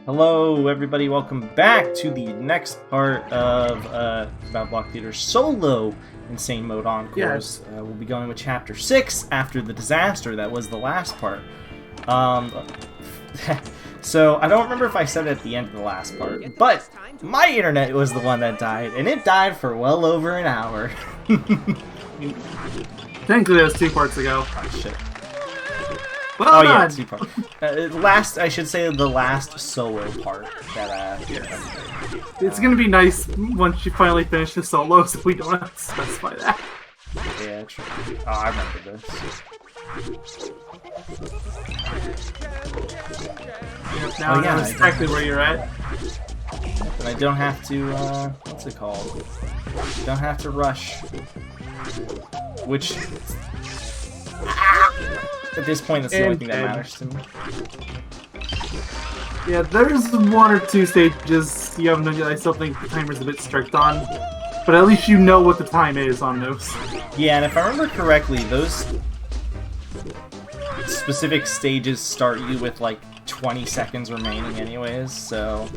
Hello, everybody. Welcome back to the next part of BattleBlock Theater's solo Insane Mode Encores. Yes. We'll be going with Chapter 6 after the disaster that was the last part. So, I don't remember if I said it at the end of the last part, but my internet was the one that died, and it died for well over an hour. Technically, that was 2 parts ago. Oh, shit. Well Oh, yeah, done. 2 parts. I should say the last solo part that, It's gonna be nice once you finally finish the solo, so we don't have to specify that. Yeah, true. Oh, I remember this. Now I know exactly where you're at. And I don't have to, what's it called? Don't have to rush. Which, at this point, that's the only thing that matters to me. Yeah, there's 1 or 2 stages you haven't done. I still think the timer's a bit strict on, but at least you know what the time is on those. Yeah, and if I remember correctly, those specific stages start you with like 20 seconds remaining anyways, so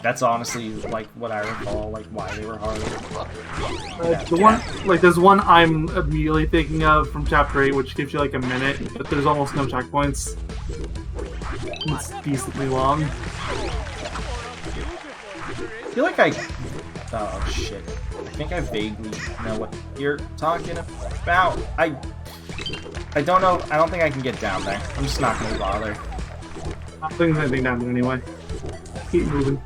that's honestly like what I recall, like why they were hard. There's one I'm immediately thinking of from Chapter 8, which gives you like a minute, but there's almost no checkpoints. It's decently long. I feel like oh shit. I think I vaguely know what you're talking about. I don't know. I don't think I can get down there. I'm just not gonna bother. I don't think there's anything down there anyway. Keep moving.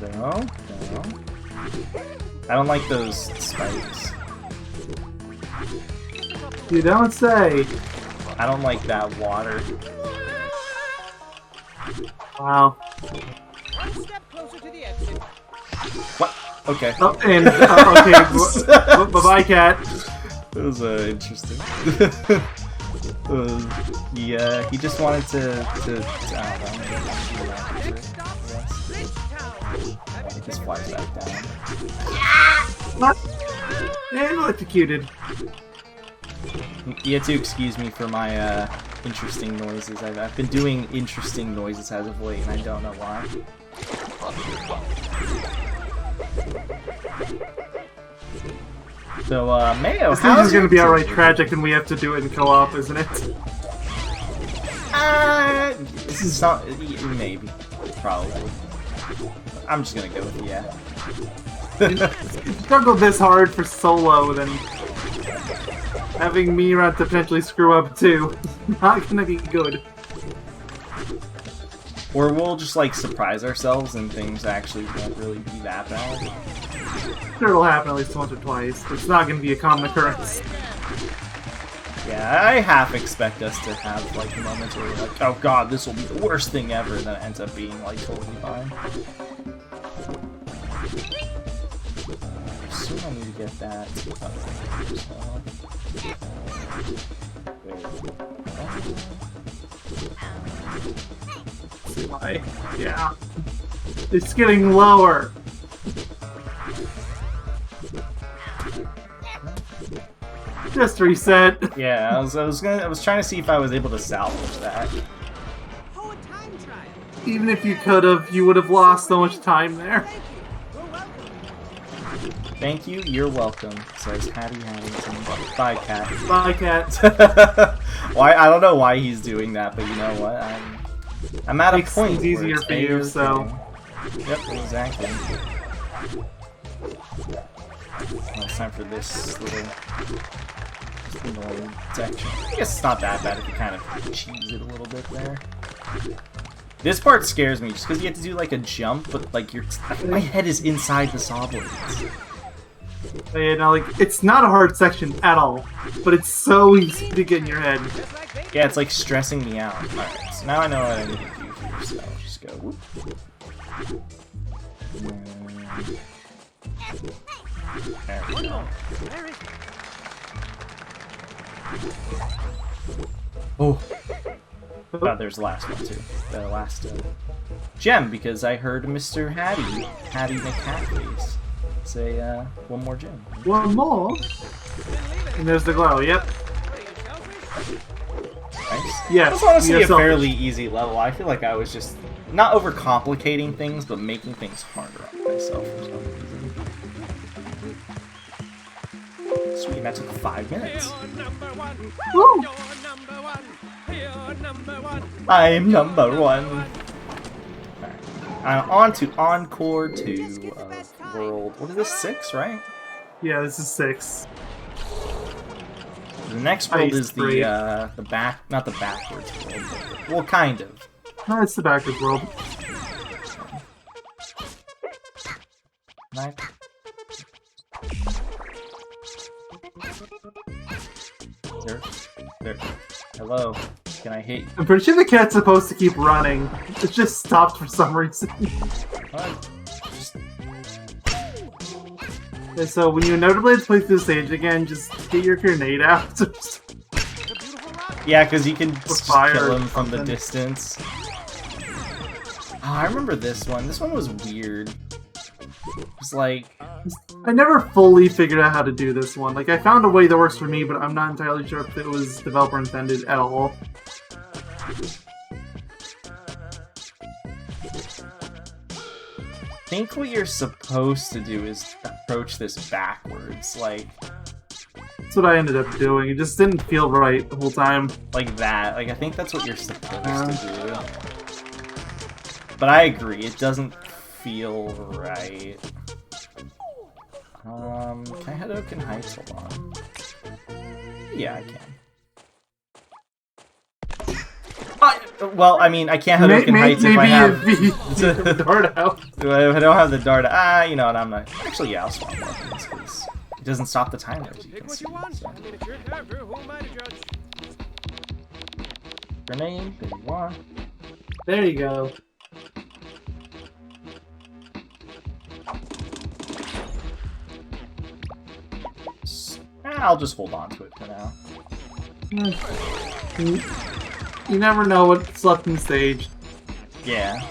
No. I don't like those spikes. You don't say. I don't like that water. Wow. What? Okay. Oh, and okay. Bye-bye, cat. That was interesting. Yeah, he just wanted to I don't know. He just flies back down. And electrocuted. You have to excuse me for my interesting noises. I've been doing interesting noises as of late, and I don't know why. So, Mayo, this is going to be outright tragic, and we have to do it in co-op, isn't it? This is not... Maybe. Probably. I'm just gonna go with yeah. If you struggle this hard for solo, then having me around to potentially screw up too, not gonna be good. Or we'll just like surprise ourselves and things actually won't really be that bad. Sure, it'll happen at least once or twice, but it's not gonna be a common occurrence. Yeah, I half expect us to have like moments where we're like, oh god, this will be the worst thing ever, and then it ends up being like totally fine. I assume I need to get that. Why? Yeah. It's getting lower. Just reset. Yeah, I was trying to see if I was able to salvage that. Even if you could have, you would have lost so much time there. Thank you, you're welcome, says Hattie Haddington. Bye, cat. Bye, cat. Why? I don't know why he's doing that, but you know what? I'm at a point it's easier for you, so. Yep, exactly. Well, it's time for this little annoying section. I guess it's not that bad if you kind of cheese it a little bit there. This part scares me just because you have to do like a jump, but like my head is inside the saw blades. Yeah, no, like, it's not a hard section at all, but it's so easy to get in your head. Yeah, it's like stressing me out. Alright, so now I know what I need to do here, so I'll just go whoop. There we go. Oh. Oh, there's the last one too. The last gem, because I heard Mr. Hattie McHatface say one more gem. One more? And there's the glow, yep. Nice. Yes, It's honestly you're a selfish. fairly easy level. I feel like I was just not overcomplicating things, but making things harder on myself for some reason. Sweet, that took 5 minutes. Woo! I'm number one. On to Encore 2 of World. What is this, 6, right? Yeah, this is 6. The next world Ice is break. the back, not the backwards world, but well, kind of. No, it's the backwards world. Nice. There. Hello. Can I hit you? I'm pretty sure the cat's supposed to keep running. It just stopped for some reason. What? Just... And so when you inevitably play through the stage again, just get your grenade out. Yeah, because you can just fire kill or him from the something. distance. Oh, I remember this one. This one was weird. It was like... I never fully figured out how to do this one. Like, I found a way that works for me, but I'm not entirely sure if it was developer intended at all. I think what you're supposed to do is approach this backwards, like That's what I ended up doing. It just didn't feel right the whole time. that. Like, I think that's what you're supposed to do. But I agree, it doesn't feel right. Can I head Oaken Heights? Hold on. Yeah, I can. Well, I mean, I can't head Oaken Heights if I have... the dart out. If I don't have the dart... you know what, I'm not... Actually, yeah, I'll swap weapons, because it doesn't stop the timer, as you can see. So. Grenade, there you are. There you go. I'll just hold on to it for now. You never know what's left in the stage. Yeah.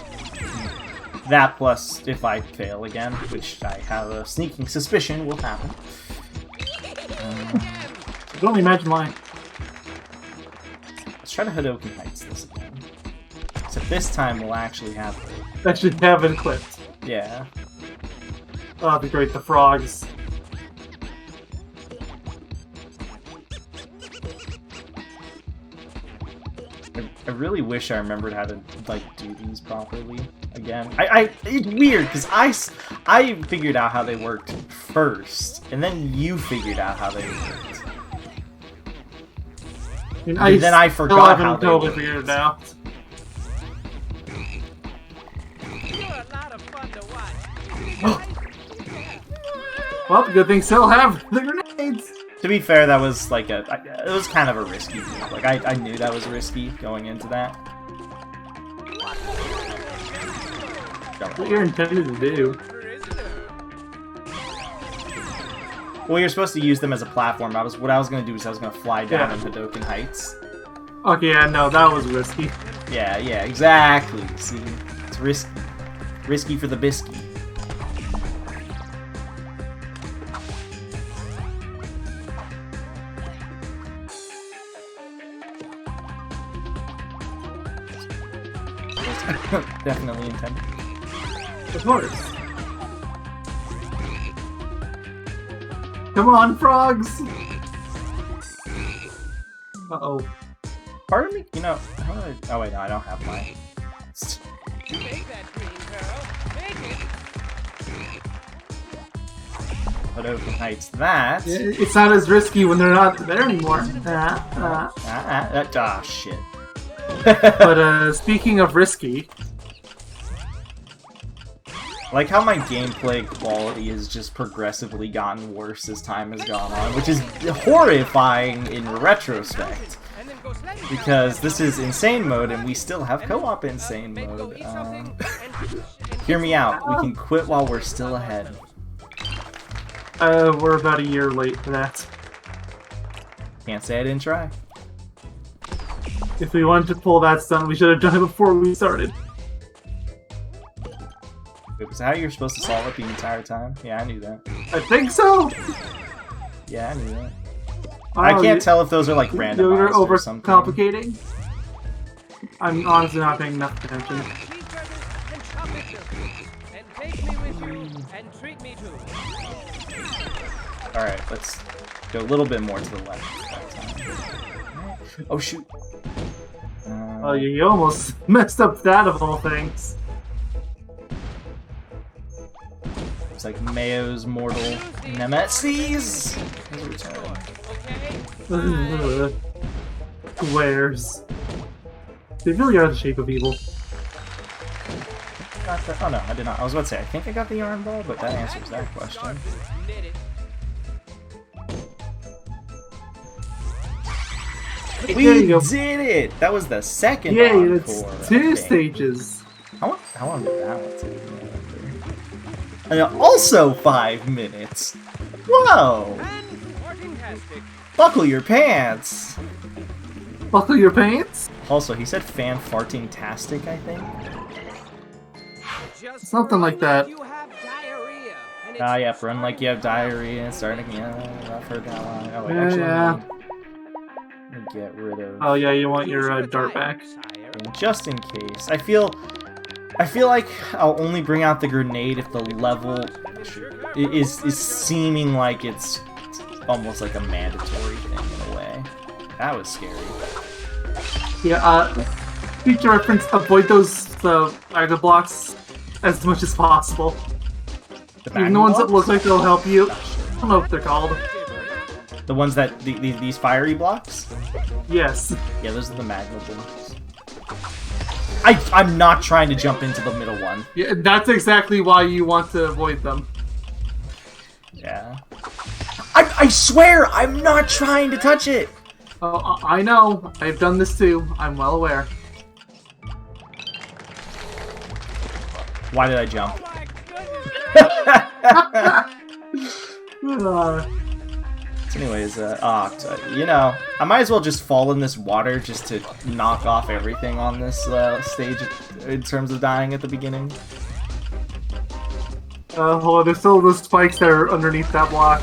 That plus if I fail again, which I have a sneaking suspicion will happen. I can only imagine why. Let's try to hit Oaken Heights this again. Except this time we'll actually have it. That should have been clipped. Yeah. Oh, that'd be great, the frogs. I really wish I remembered how to, like, do these properly again. It's weird, because I figured out how they worked first, and then you figured out how they worked. And then I forgot how they totally worked. figured it out. Well, good thing still have the grenades. To be fair, that was like it was kind of a risky move. Like, I knew that was risky going into that. That's what you're intended to do. Well, you're supposed to use them as a platform. What I was going to do is I was going to fly down into Hadoken Heights. Okay, yeah, no, that was risky. Yeah, exactly. See, it's risky. Risky for the biscuit. Definitely intended. Of course. Come on, frogs! Uh-oh. Part of me, you know, how do I... Oh wait, no, I don't have mine. Hadoken Heights that. It's not as risky when they're not there anymore. Shit. But speaking of risky, Like how my gameplay quality has just progressively gotten worse as time has gone on, which is horrifying in retrospect. Because this is Insane Mode, and we still have co-op Insane Mode. Hear me out. We can quit while we're still ahead. we're about a year late for that. Can't say I didn't try. If we wanted to pull that stunt, we should have done it before we started. Wait, was that how you're supposed to solve it the entire time? Yeah, I knew that. I think so! Yeah, I knew that. I can't tell if those are like randomized or something. Overcomplicating. I'm honestly not paying enough attention. Alright, let's go a little bit more to the left that time. Oh shoot. Oh, you almost messed up that of all things. It's like Mayo's mortal nemesis. Squares. They really are the shape of evil. Got that. Oh no, I did not. I was about to say, I think I got the yarn ball, but that answers that question. We did it! That was the second encore. It's 2 stages. How long did that one take? And also 5 minutes. Whoa! Buckle your pants! Buckle your pants? Also, he said fan-farting-tastic, I think. Something like that. Ah, yep, run like you have diarrhea and starting again. I've heard that one. Oh, wait, Yeah. Let me get rid of... Oh yeah, you want your dart back. Just in case. I feel like I'll only bring out the grenade if the level is seeming like it's almost like a mandatory thing in a way. That was scary. Yeah, feature reference, avoid those BattleBlocks as much as possible. Even the ones that look like they'll help you. I don't know what they're called. The ones that, these fiery blocks? Yes. Yeah, those are the magma blocks. I'm not trying to jump into the middle one. Yeah, that's exactly why you want to avoid them. Yeah. I swear, I'm not trying to touch it! Oh, I know. I've done this too. I'm well aware. Why did I jump? Anyways, you know, I might as well just fall in this water just to knock off everything on this stage in terms of dying at the beginning. Hold on, there's still those spikes that are underneath that block.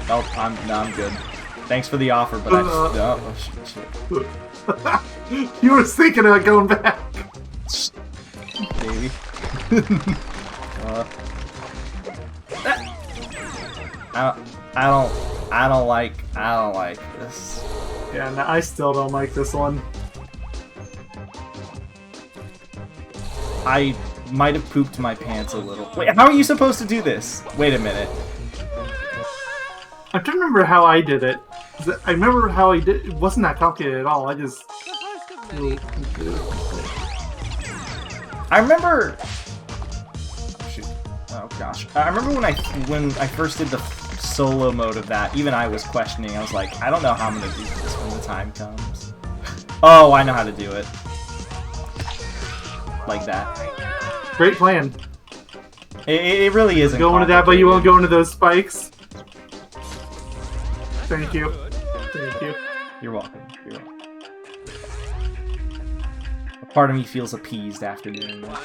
Oh, I'm good. Thanks for the offer, but oh, shit. You were thinking about going back. Baby. I don't like this. Yeah, no, I still don't like this one. I might have pooped my pants a little. Wait, how are you supposed to do this? Wait a minute. I'm trying to remember how I did it. I remember how I did. It wasn't that complicated at all. I just. I remember. Shoot. Oh gosh. I remember when I first did the solo mode of that. Even I was questioning. I was like, I don't know how I'm gonna do this when the time comes. Oh, I know how to do it. Like that. Great plan. It really isn't. Go into that, but you won't go into those spikes. Thank you. Thank you. You're welcome. You're welcome. A part of me feels appeased after doing that.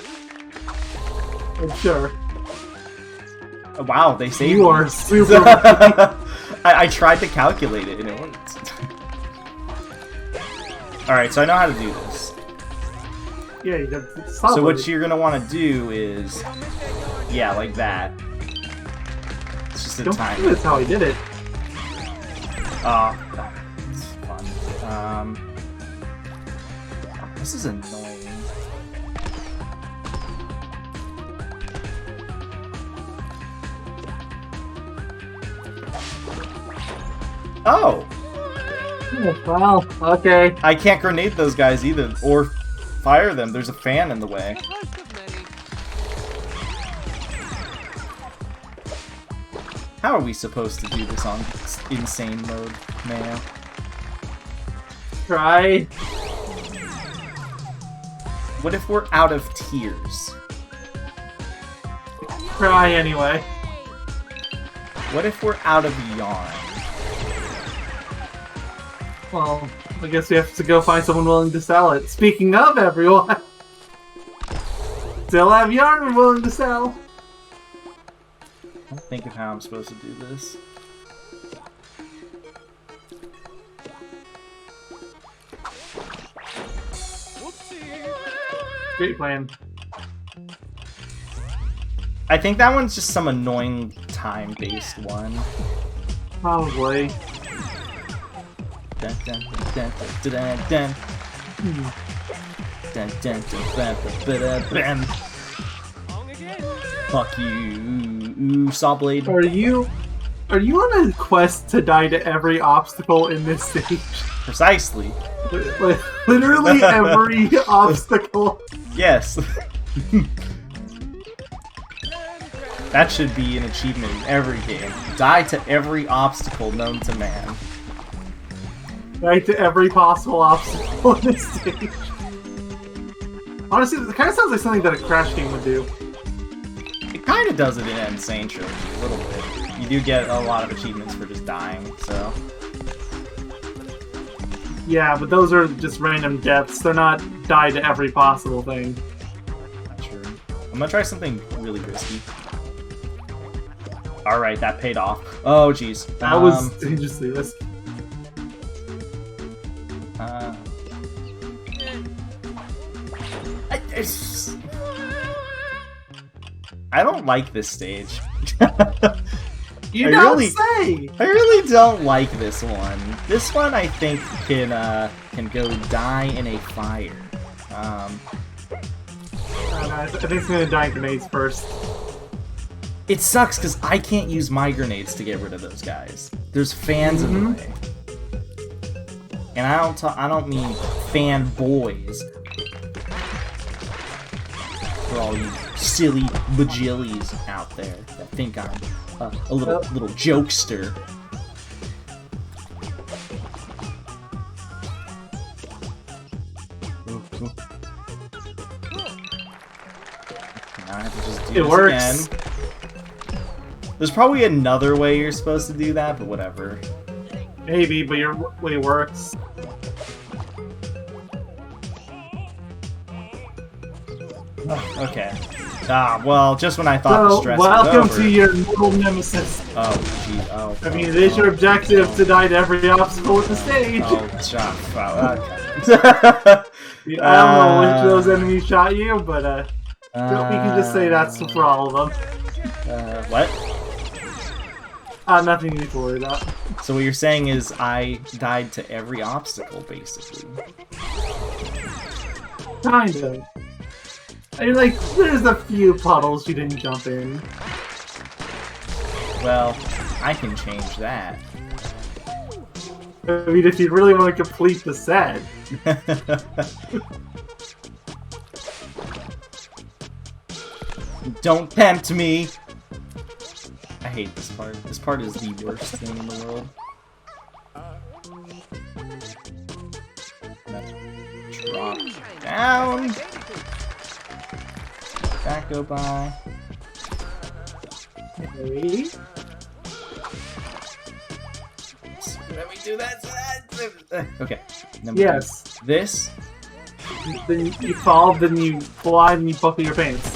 I'm sure. Wow, they saved You me. are super. I tried to calculate it and it worked. Alright, so I know how to do this. Yeah, you got So what you're gonna want to do is, yeah, like that. It's just a time. That's how I did it. It's fun. This is annoying. Oh! Wow, okay. I can't grenade those guys either, or fire them. There's a fan in the way. How are we supposed to do this on insane mode, Mayo? Try. What if we're out of tears? Try anyway. What if we're out of yarn? Well, I guess we have to go find someone willing to sell it. Speaking of everyone, still have yarn we're willing to sell. I don't think of how I'm supposed to do this. Great plan. I think that one's just some annoying time-based one. Probably. Dun, dun, dun, dun, dun, dun. Dun, dun, dun, dun, dun, dun. Fuck you, Saw Blade. Are you on a quest to die to every obstacle in this stage? Precisely. Like, literally every obstacle. Yes. That should be an achievement in every game. Die to every obstacle known to man. Die to every possible obstacle in this stage. Honestly, it kind of sounds like something that a Crash game would do. It kind of does it in Insane Trilogy, a little bit. You do get a lot of achievements for just dying, so... Yeah, but those are just random deaths. They're not die to every possible thing. Not sure. I'm gonna try something really risky. Alright, that paid off. Oh, jeez. That was dangerously risky. I don't like this stage. You don't say! I really don't like this one. This one, I think, can go die in a fire. I think it's gonna die in grenades first. It sucks because I can't use my grenades to get rid of those guys. There's fans in the way, and I don't mean fanboys. For all you silly bajillies out there that think I'm a little jokester. Now I have to just do this works. again. There's probably another way you're supposed to do that, but whatever. Maybe, but your way works. Okay. Ah, well, just when I thought the stress was welcome over. to your mortal nemesis. Oh, gee, oh. I mean, it is your objective to die to every obstacle with the stage. Oh, shot. Wow, okay. I don't know which of those enemies shot you, but we can just say that's for all of them. What? Nothing you need to worry about. So what you're saying is I died to every obstacle, basically. Kind of. I mean, like, there's a few puddles you didn't jump in. Well, I can change that. I mean, if you really want to complete the set. Don't tempt me! I hate this part. This part is the worst thing in the world. Drop down! That go by. Okay. Let me do that. Okay. Yes. This. Then you fall, then you fly, and you buckle your pants.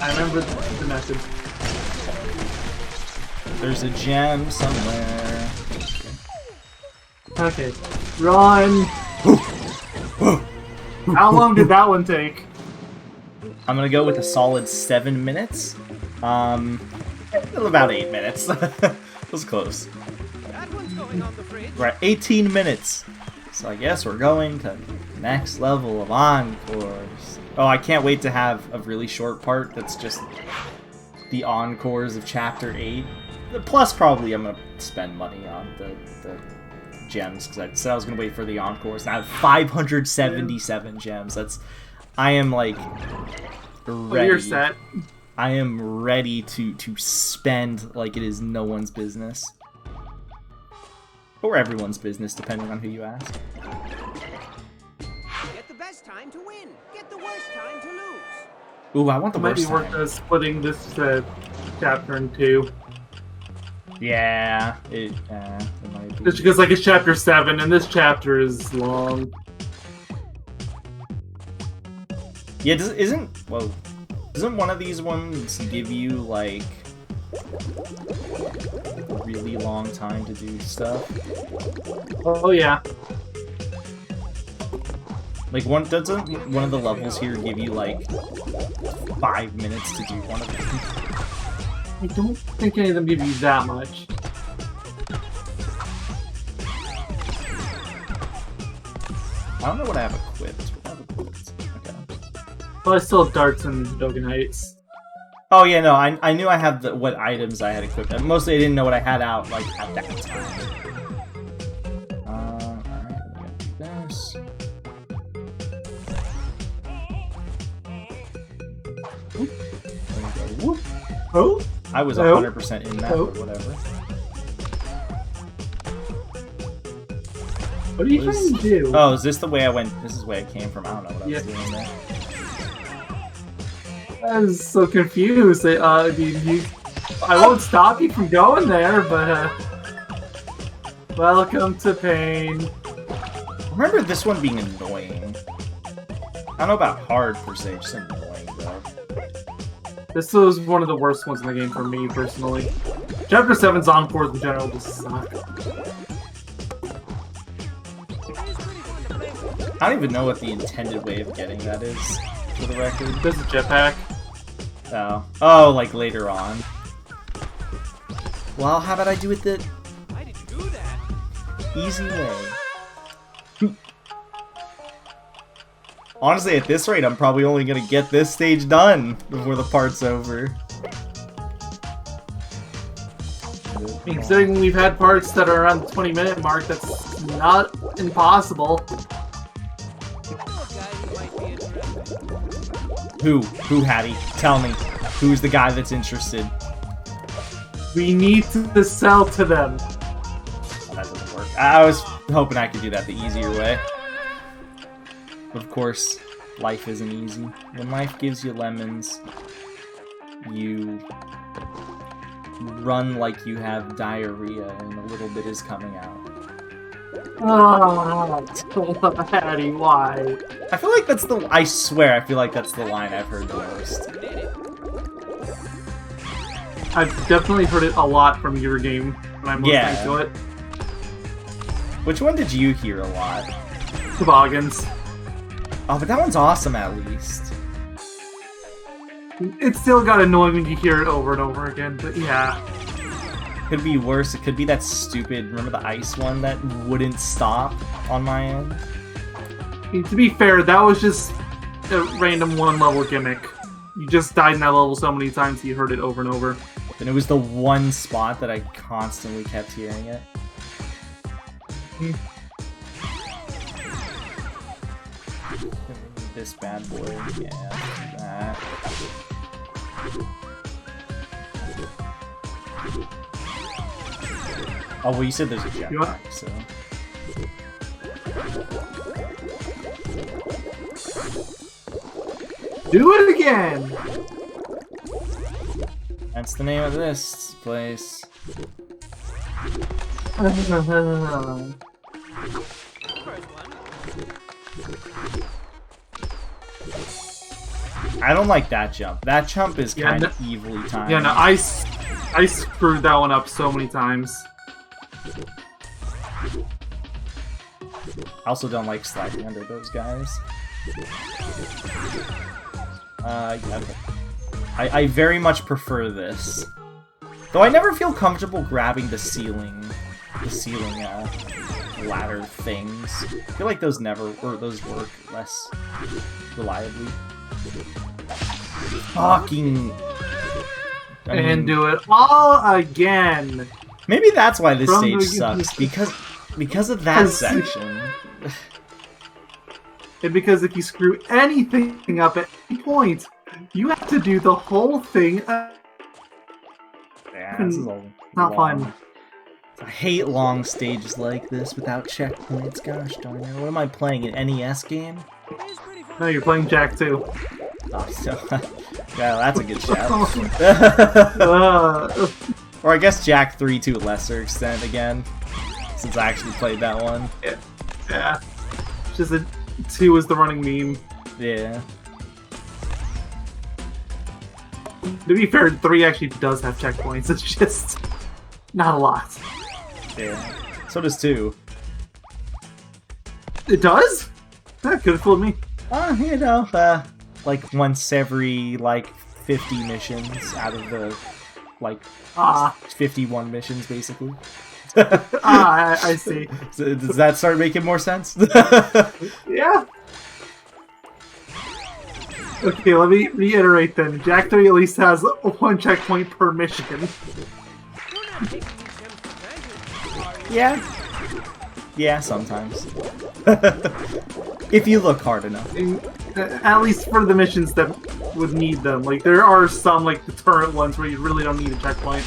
I remember the method. There's a gem somewhere. Okay. Run! How long did that one take? I'm gonna go with a solid 7 minutes. About 8 minutes. That was close. We're at 18 minutes. So I guess we're going to the next level of encores. Oh, I can't wait to have a really short part that's just the encores of Chapter 8. Plus, probably I'm gonna spend money on the gems, because I said I was gonna wait for the encores. And I have 577 gems. I am like ready. You're set. I am ready to spend like it is no one's business. Or everyone's business, depending on who you ask. Get the best time to win. Get the worst time to lose. Ooh, I want the Might worst be worth time. splitting this chapter in two. Yeah, it might be. Just because, like, it's chapter 7, and this chapter is long. Yeah, doesn't one of these ones give you, like, a really long time to do stuff? Oh, yeah. Like, doesn't one of the levels here give you, like, 5 minutes to do one of them? I don't think any of them give you that much. I don't know what I have equipped. What I have equipped. Okay. But I still have darts and Yogaidrs. Oh yeah, no, I knew I had what items I had equipped. Mostly I didn't know what I had out, like, at that time. Alright, we got this. Whoop. Oh? I was 100% in that, but whatever. What are you trying to do? Oh, is this the way I went? This is the way I came from. I don't know what I was doing there. I was so confused. I won't stop you from going there, but welcome to pain. I remember this one being annoying. I don't know about hard per se, just annoying though. This was one of the worst ones in the game for me personally. Chapter 7's encores in general just suck. I don't even know what the intended way of getting that is, for the record. There's a jetpack. Oh. Oh, like later on. Well, how about I do it the Why did you do that? easy way? Honestly, at this rate, I'm probably only gonna get this stage done before the part's over. Considering we've had parts that are around the 20-minute mark, that's not impossible. Who, Hattie? Tell me. Who's the guy that's interested? We need to sell to them. Oh, that doesn't work. I was hoping I could do that the easier way. But of course, life isn't easy. When life gives you lemons, you run like you have diarrhea and a little bit is coming out. Oh, Hattie, why? I feel like that's the... I swear, I feel like that's the line I've heard the most. I've definitely heard it a lot from your game when I'm listening to it. Which one did you hear a lot? Toboggans. Oh, but that one's awesome at least. It still got annoying when you hear it over and over again, but yeah. Could be worse. It could be that stupid, remember the ice one that wouldn't stop on my end? To be fair, that was just a random one-level gimmick. You just died in that level so many times you heard it over and over. And it was the one spot that I constantly kept hearing it. This bad boy, yeah, that. Oh, well, you said there's a jetpack, so... Do it again! That's the name of this place. I don't like that jump. That jump is kind of evilly timed. Yeah, no, I screwed that one up so many times. I also don't like sliding under those guys. Yeah, okay. I very much prefer this. Though I never feel comfortable grabbing the ceiling ladder things. I feel like those those work less reliably. Fucking... and do it all again! Maybe that's why this stage sucks, because of that section. And because if you screw anything up at any point, you have to do the whole thing. Yeah, this is not fun. I hate long stages like this without checkpoints. Gosh darn it! What am I playing? An NES game? No, you're playing Jack 2. Oh, so yeah, that's a good shout. Or I guess Jack 3 to a lesser extent again, since I actually played that one. Yeah. Just that 2 is the running meme. Yeah. To be fair, 3 actually does have checkpoints. It's just not a lot. Yeah. So does 2. It does? That could have fooled me. You know, like once every, like, 50 missions out of the, like, 51 missions, basically. I see. So does that start making more sense? Yeah. Okay, let me reiterate then. Jak 3 at least has 1 checkpoint per mission. You're not taking these gems for granted, are you? Yeah. Yeah, sometimes. If you look hard enough. At least for the missions that would need them. Like, there are some, like the turret ones, where you really don't need a checkpoint.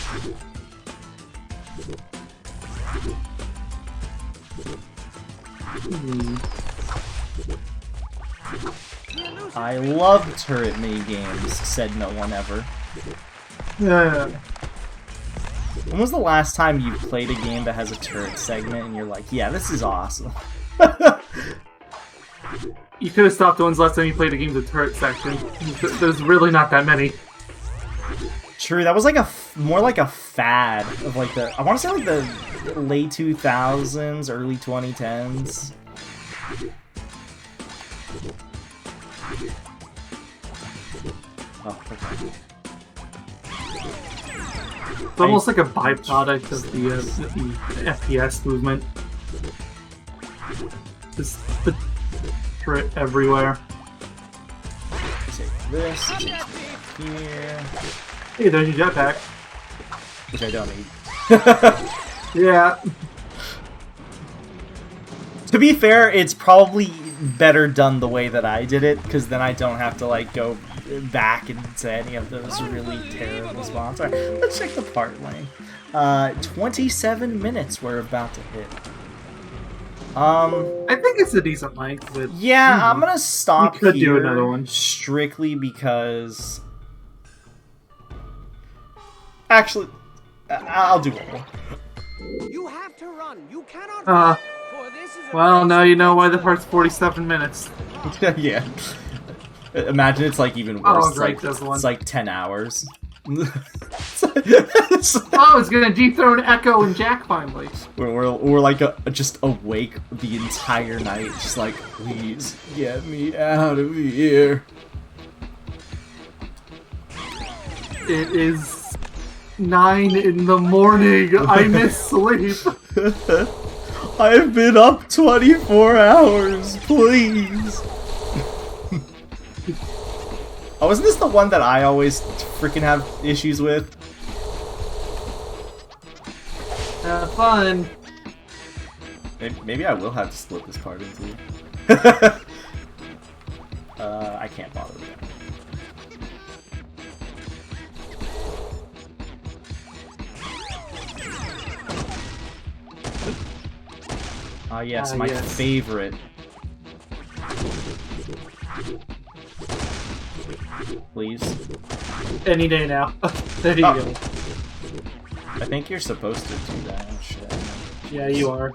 I love turret minigames, said no one ever. Yeah. When was the last time you played a game that has a turret segment and you're like, yeah, this is awesome? You could have stopped the ones last time you played a game with the turret section. There's really not that many. True, that was like more like a fad of like I want to say like the late 2000s, early 2010s. Oh, okay. It's almost like a byproduct of the FPS movement. Just the turret everywhere. Take this, take here. Hey, there's your jetpack. Which I don't need. Yeah. To be fair, it's probably better done the way that I did it, because then I don't have to like go back into any of those really terrible spots. Alright, let's check the part length. 27 minutes we're about to hit. I think it's a decent length, but yeah, I'm gonna stop we could here do another one. strictly because actually I'll do one more. You have to run. You cannot run. For this is a Well, race now you know why the against part's 47 minutes. Yeah. Imagine it's like even worse. Oh, It's great, like, this one. it's like 10 hours. Oh, it's gonna dethrone Echo and Jak finally. We're like just awake the entire night, just like, please get me out of here. It is 9 in the morning. I miss sleep. I've been up 24 hours, please. Oh, isn't this the one that I always freaking have issues with? Have fun. Maybe I will have to split this part into. I can't bother with that. Ah, yes, my yes. favorite. Please. Any day now. There you go. I think you're supposed to do that. Oh, shit. Yeah, you are.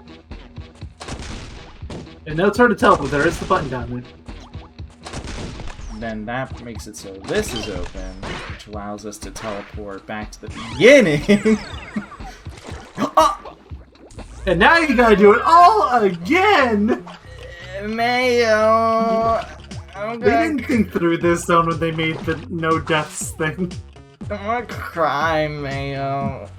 And no, it's hard to tell, but there is the button down there. Then that makes it so this is open, which allows us to teleport back to the beginning. Oh! And now you gotta do it all again! Mayo! They didn't think through this zone when they made the no deaths thing. I'm gonna cry, Mayo.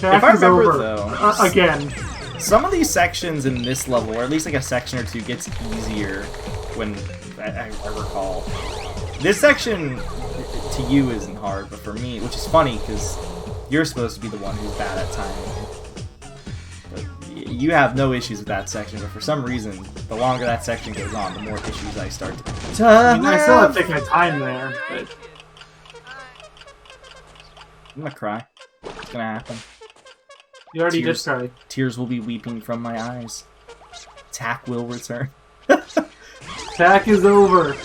Jak If I is remember, over. though, Again. some of these sections in this level, or at least like a section or two, gets easier when I recall. This section to you isn't hard, but for me, which is funny because you're supposed to be the one who's bad at timing. But you have no issues with that section, but for some reason, the longer that section goes on, the more issues I start to I mean, I still have to take my time there, but... I'm gonna cry. It's gonna happen. You already Tears. did cry. Tears will be weeping from my eyes. Tak will return. Jak is over.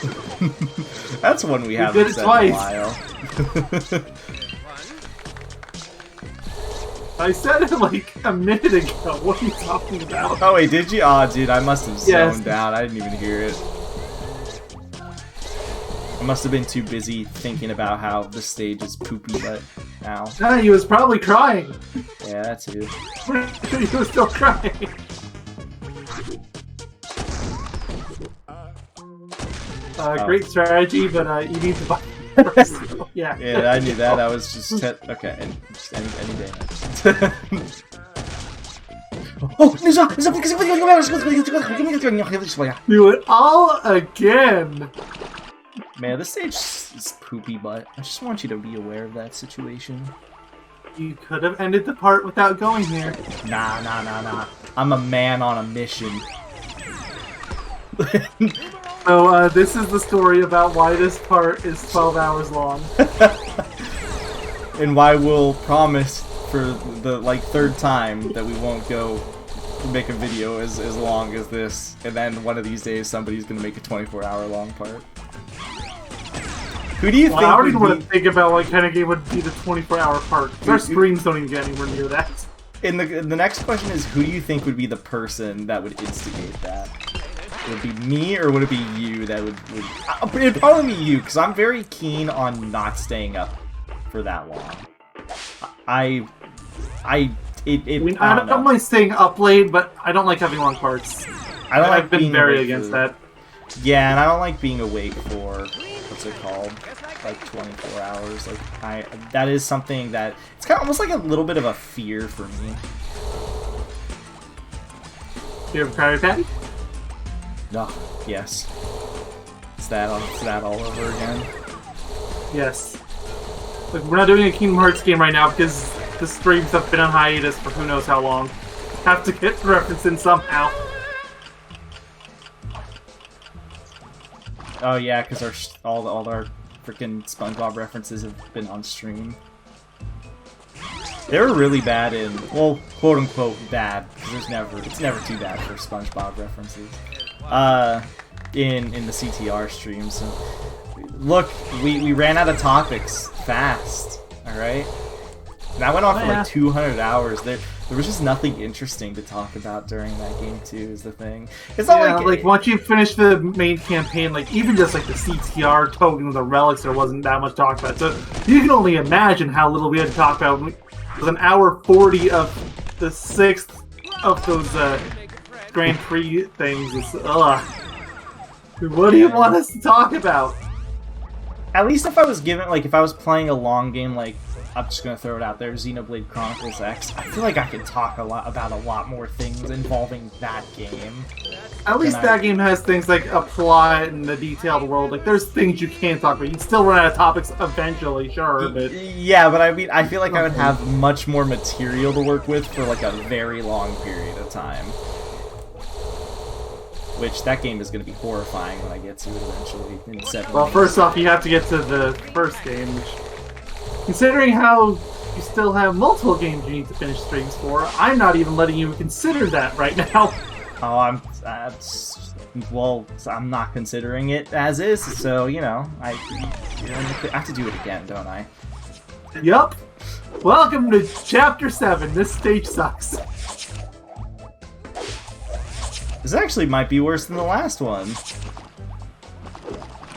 That's one we haven't did it said twice. in a while. I said it like a minute ago. What are you talking about? Oh wait, did you? Aw, dude, I must have Yes. zoned out. I didn't even hear it. I must have been too busy thinking about how the stage is poopy butt now. Yeah, he was probably crying. Yeah, that too. He was still crying. Great strategy, but you need to buy first. Yeah. Yeah, I knew that. I was just okay. And just any day. Oh, Do it all again. man, this stage is poopy butt. I just want you to be aware of that situation. You could have ended the part without going here. Nah. I'm a man on a mission. So, this is the story about why this part is 12 hours long. And why we'll promise for the, like, third time that we won't go make a video as long as this. And then one of these days somebody's gonna make a 24-hour long part. Who do you think I already would want to think about what kind of game would be the 24-hour part. Our streams don't even get anywhere near that. And the next question is, who do you think would be the person that would instigate that? Would it be me, or would it be you that would it'd probably be you, because I'm very keen on not staying up for that long. I don't mind staying up late, but I don't like having long parts. I've been very against that. Yeah, and I don't like being awake for, what's it called, like 24 hours. Like that is something that it's kind of almost like a little bit of a fear for me. Do you have a Krabby Patty? No. Yes. It's that all over again. Yes. Look, we're not doing a Kingdom Hearts game right now because the streams have been on hiatus for who knows how long. Have to get the reference in somehow. Oh yeah, because all our freaking SpongeBob references have been on stream. They were really bad in, well, quote unquote bad, because it's never too bad for SpongeBob references. In the CTR streams. So, look, we ran out of topics fast. All right, that went on for like 200 hours. There was just nothing interesting to talk about during that game too. Is the thing. It's not like once you finish the main campaign, like even just like the CTR token of the relics, there wasn't that much to talk about. So you can only imagine how little we had to talk about. It was an hour 40 of the 6th of those Grand Prix things. What do you want us to talk about? At least if I was if I was playing a long game, like, I'm just gonna throw it out there, Xenoblade Chronicles X, I feel like I could talk about a lot more things involving that game. At least that game has things like a plot and the detailed world. Like, there's things you can't talk about. You can still run out of topics eventually, sure, but... Yeah, but I mean, I feel like I would have much more material to work with for, like, a very long period of time. Which, that game is going to be horrifying when I get to it eventually in 7 Well, first off, you have to get to the first game, which... Considering how you still have multiple games you need to finish streams for, I'm not even letting you consider that right now. Oh, well, I'm not considering it as is, so, you know, I have to do it again, don't I? Yup. Welcome to Chapter 7. This stage sucks. This actually might be worse than the last one.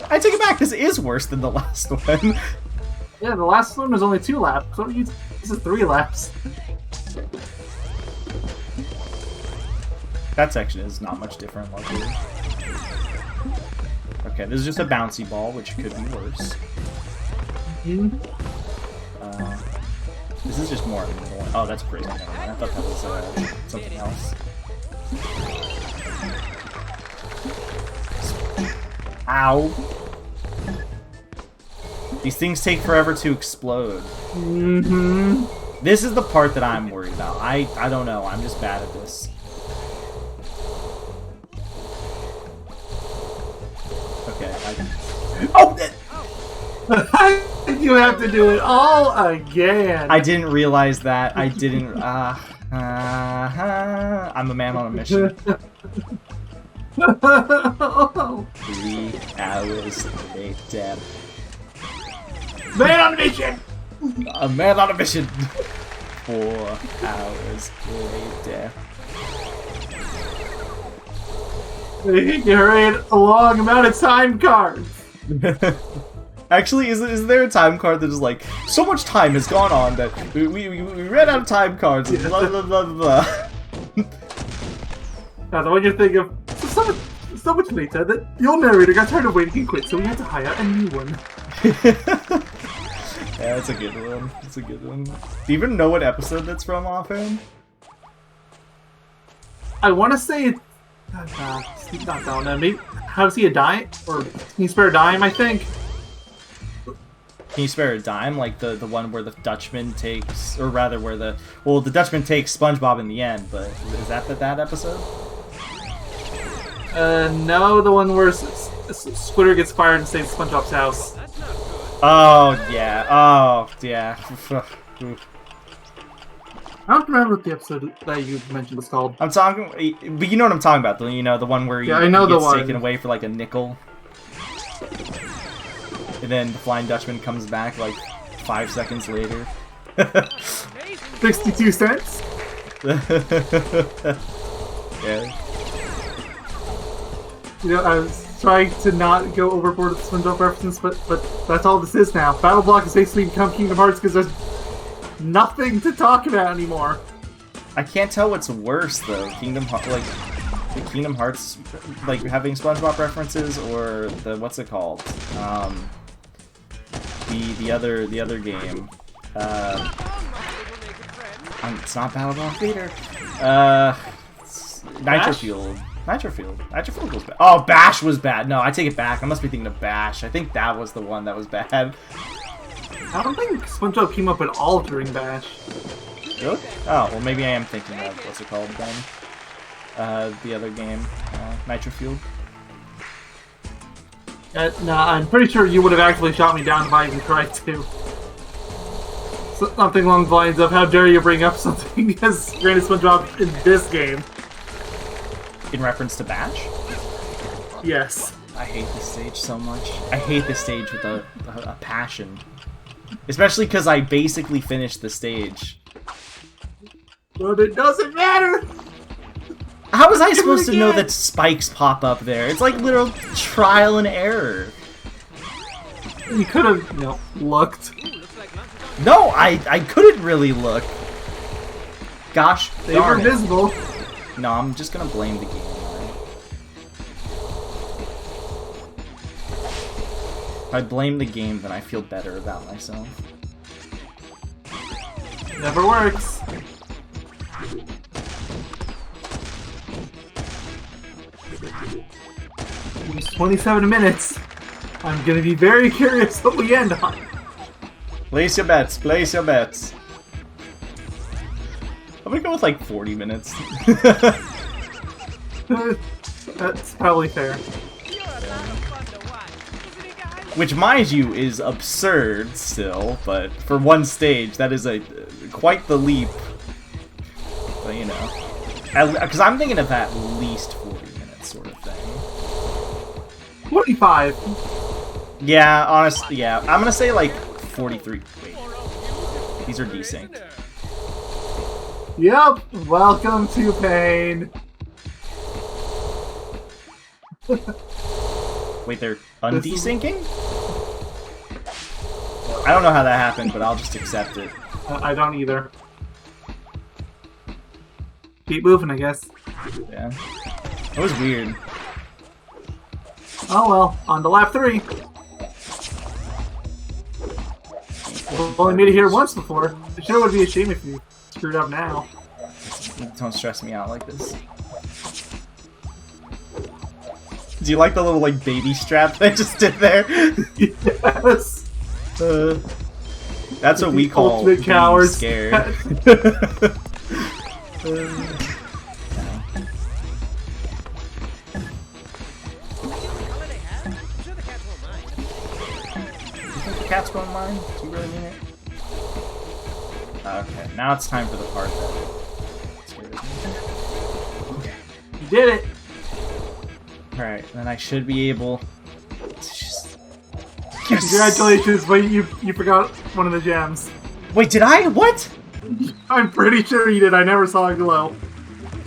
I take it back, this is worse than the last one. Yeah, the last one was only 2 laps. So this is 3 laps. That section is not much different, luckily. Okay, this is just a bouncy ball, which could be worse. This is just more annoying. Oh, that's crazy. Never mind. I thought that was something else. Ow. These things take forever to explode. This is the part that I'm worried about. I don't know. I'm just bad at this. Okay. Oh! You have to do it all again. I didn't realize that. I didn't. I'm a man on a mission. 3 hours later. Man on a mission! A man on a mission! 4 hours later. You hurried a long amount of time cards. Actually, is there a time card that is like, so much time has gone on that we ran out of time cards and blah blah blah blah. Now, the one you're thinking of, so much later that the old narrator got tired of waiting and quit, so we had to hire a new one. Yeah, that's a good one. That's a good one. Do you even know what episode that's from offhand? I want to say it's not that one. Maybe How to See a Dime? Or Can You Spare a Dime, I think? Can You Spare a Dime? Like the one where the Dutchman takes, or rather where the Dutchman takes SpongeBob in the end, but is that episode? No, the one where Squidder gets fired and saves SpongeBob's house. Oh, yeah. Oh, yeah. I don't remember what the episode that you mentioned was called. I'm talking, but you know what I'm talking about, you know, the one where he gets taken away for like a nickel. And then the Flying Dutchman comes back like 5 seconds later. 62 cents? Yeah. You know, I was trying to not go overboard with SpongeBob references, but that's all this is now. BattleBlock has basically become Kingdom Hearts because there's nothing to talk about anymore. I can't tell what's worse though, Kingdom Hearts, like having SpongeBob references, or the what's it called? The other game. It's not BattleBlock either. Nitro Fuel. Nitro Fuel was bad. Oh, Bash was bad. No, I take it back. I must be thinking of Bash. I think that was the one that was bad. I don't think SpongeBob came up at all during Bash. Really? Oh, well maybe I am thinking of, what's it called then? The other game, Nitro Fuel. No, I'm pretty sure you would have actually shot me down if I even tried to. Something along the lines of, how dare you bring up something as great as SpongeBob in this game. In reference to Bash? Yes. I hate this stage so much. I hate this stage with a passion. Especially because I basically finished the stage. But it doesn't matter! How was I supposed to know that spikes pop up there? It's like literal trial and error. You could have, looked. No, I couldn't really look. Gosh, they were visible. No, I'm just gonna blame the game. If I blame the game, then I feel better about myself. Never works. It's 27 minutes. I'm gonna be very curious what we end on. Place your bets, place your bets. I'm gonna go with like 40 minutes. That's probably fair. Which, mind you, is absurd still, but for one stage, that is quite the leap. But you know, because I'm thinking of at least 40 minutes sort of thing. 45. Yeah, honestly, yeah. I'm gonna say like 43. Wait, these are desynced. Yep. Welcome to pain. Wait, they're undesyncing? I don't know how that happened, but I'll just accept it. I don't either. Keep moving, I guess. Yeah. That was weird. Oh well, on to lap 3. We've only made it here once before. It sure would be a shame if you screwed up now. Don't stress me out like this. Do you like the little like baby strap that I just did there? Yes. That's what we call being cowards. scared. Cats won't mind? Do you really mean it? Okay, now it's time for the part that scares me. You did it! Alright, then I should be able to just... Congratulations, but you forgot one of the gems. Wait, did I? What? I'm pretty sure you did. I never saw it glow.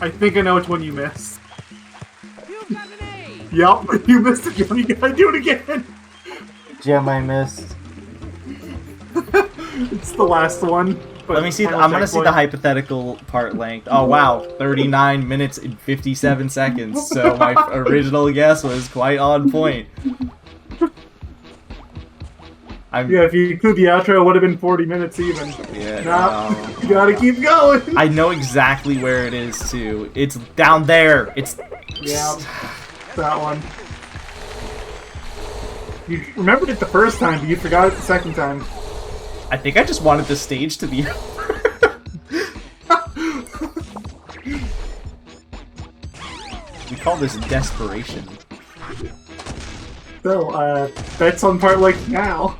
I think I know which one you missed. You got an A. Yup, you missed it. You gotta do it again. gem I missed? It's the last one. Let me see. I'm gonna see the hypothetical part length. Oh wow, 39 minutes and 57 seconds. So my original guess was quite on point. Yeah, if you include the outro, it would have been 40 minutes even. Yeah. Nah, you gotta keep going. I know exactly where it is too. It's down there. It's. Yeah, that one. You remembered it the first time, but you forgot it the second time. I think I just wanted the stage to be over. We call this desperation. So, bets on part like now.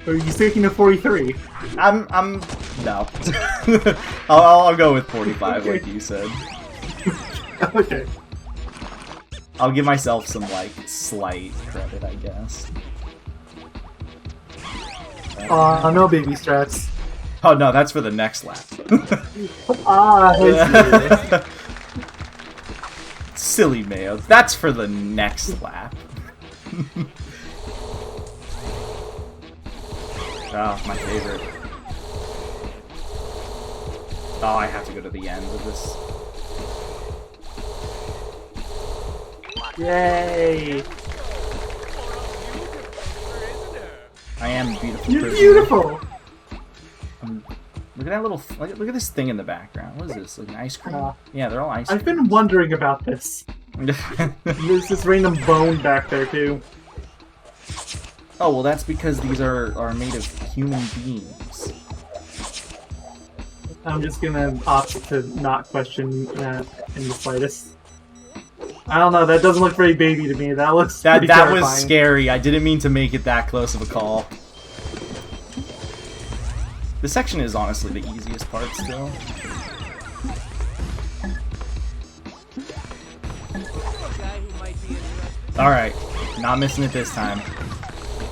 Or are you sticking to 43? No. I'll go with 45 like you said. Okay. I'll give myself some, like, slight credit, I guess. No baby strats. Oh no, that's for the next lap. Silly Mayo. That's for the next lap. Oh, my favorite. Oh, I have to go to the end of this. Yay! I am beautiful. You're prisoner. beautiful! Look at that little. Look at this thing in the background. What is this? Like an ice cream? Yeah, they're all ice cream. I've been wondering about this. There's this random bone back there too. Oh well, that's because these are made of human beings. I'm just gonna opt to not question that in the slightest. I don't know, that doesn't look very baby to me. That looks pretty That terrifying. was scary. I didn't mean to make it that close of a call. This section is honestly the easiest part still. Alright, not missing it this time.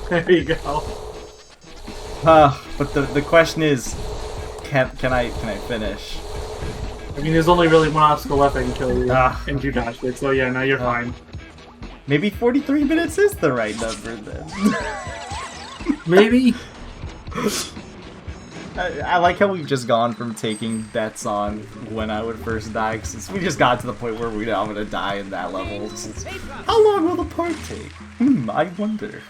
There you go. But the question is, can I finish? I mean, there's only really one obstacle left that can kill you, Ah. and you dodged it, so yeah, now you're fine. Maybe 43 minutes is the right number then. Maybe? I like how we've just gone from taking bets on when I would first die, since we just got to the point where we know I'm gonna die in that level. How long will the part take? I wonder.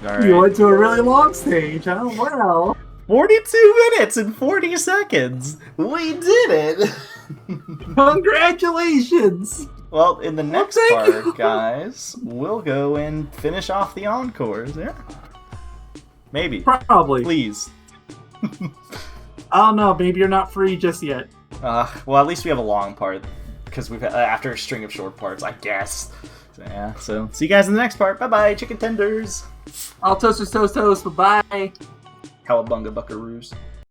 Alright. You went to a really long stage, huh? Wow. 42 minutes and 40 seconds! We did it! Congratulations! Well, in the next thank part, you. guys, we'll go and finish off the encores, yeah? Maybe. Probably. Please. I don't know, maybe you're not free just yet. Well, at least we have a long part, because we've after a string of short parts, I guess. So, yeah, so see you guys in the next part. Bye-bye, chicken tenders! All toasters, toast, toast, bye-bye. Cowabunga buckaroos.